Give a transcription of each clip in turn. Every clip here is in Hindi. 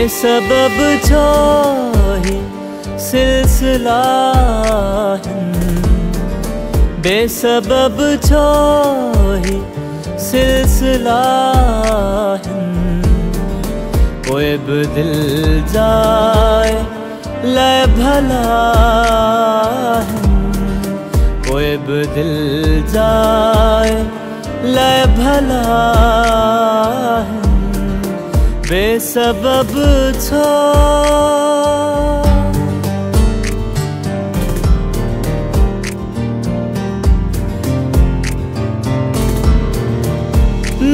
बेसबब छोही सिलसिला बेसबब छोही सिलसिला कोई भी दिल जाए ले भला कोई भी दिल जाए ले भला बेसबब छो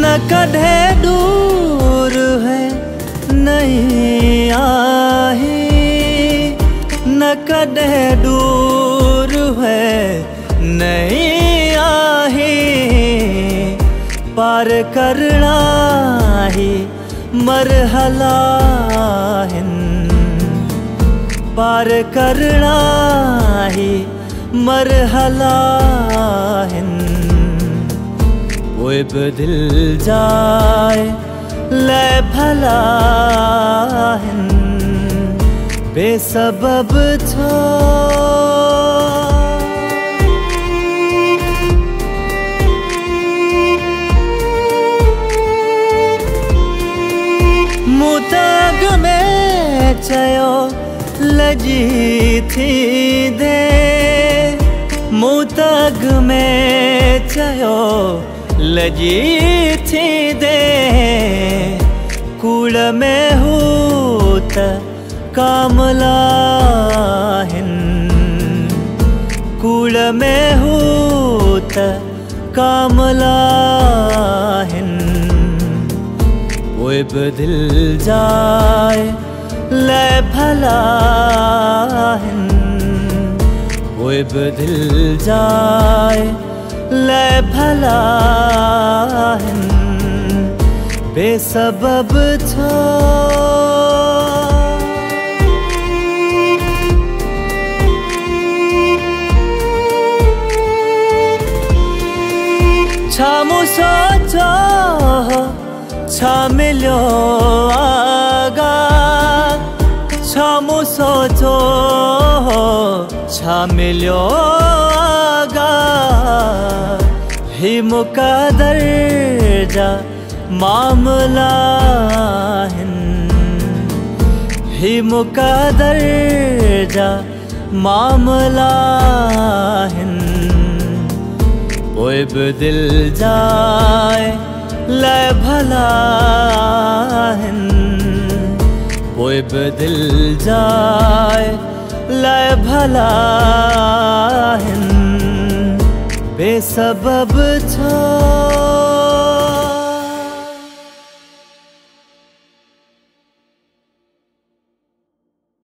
न कढ़े दूर है नहीं आही न कढ़े दूर है नहीं आही पार करना ही मरहला पार करना ही मरहला कोई भी दिल जाए ले भला बेसबब छो मुताग में चयो लजी थी दे मुताग में चयो लजी थी दे कूड़ में हूत कामला कूड़ में हूत कामला कोई भी दिल जाए ले भला कोई भी दिल जाए ले भला बेसबब छो छा सोचो छा मिलो आगा छा सोचो छा मिलो आगा ही मुकदर जा मामला ही मुकदर जा मामला कोई भी दिल जाए ले भला कोई भी दिल जाए ले भला बेसबब छो।